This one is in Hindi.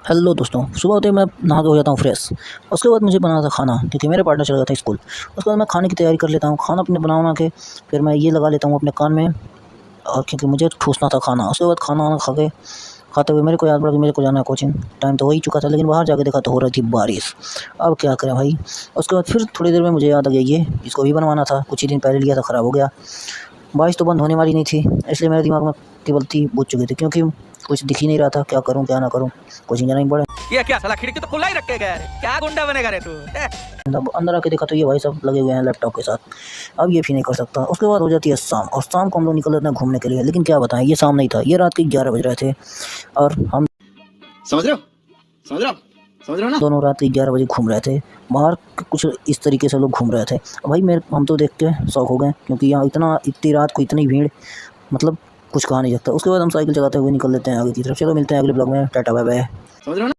हेलो दोस्तों, सुबह होते ही मैं नहा के हो जाता हूँ फ्रेश। उसके बाद मुझे बनाना था खाना, क्योंकि मेरे पार्टनर चला गया था स्कूल। उसके बाद मैं खाने की तैयारी कर लेता हूँ, खाना अपने बना के फिर मैं ये लगा लेता हूँ अपने कान में, और क्योंकि मुझे ठूसना था खाना। उसके बाद खाना वाना खाते हुए मेरे को याद पड़ा कि मेरे को जाना है कोचिंग। टाइम तो हो ही चुका था, लेकिन बाहर जाके देखा तो हो रही थी बारिश। अब क्या करें भाई। उसके बाद फिर थोड़ी देर में मुझे याद आ गया ये इसको भी बनवाना था, कुछ ही दिन पहले लिया था, ख़राब हो गया। बारिश तो बंद होने वाली नहीं थी, इसलिए मेरे दिमाग में केवल थी बुझ चुकी थी, क्योंकि कुछ दिख ही नहीं रहा था। क्या करूँ क्या ना करूँ, कोचिंग जाना ही पड़े। ये क्या साला खिड़की तो खुला ही रखेगा यार, क्या गुंडा बनेगा रे तू। अब अंदर आके देखा तो ये भाई सब लगे हुए हैं लैपटॉप के साथ। अब ये भी नहीं कर सकता। उसके बाद हो जाती है शाम, और शाम को हम लोग निकल जाते हैं घूमने के लिए। लेकिन क्या बताएं, ये शाम नहीं था, ये रात के 11 बज रहे थे, और हम समझ रहे हो समझ रहे हो ना। दोनों रात के 11 बजे घूम रहे थे बाहर। कुछ इस तरीके से लोग घूम रहे थे। भाई हम तो देख के शौक हो गए, क्योंकि यहाँ इतनी रात को इतनी भीड़, मतलब कुछ कहा नहीं सकता। उसके बाद हम साइकिल चलाते हुए निकल लेते हैं आगे की तरफ। चलो मिलते हैं अगले ब्लॉग में, टाटा बाय बाय। समझ रहे हो ना।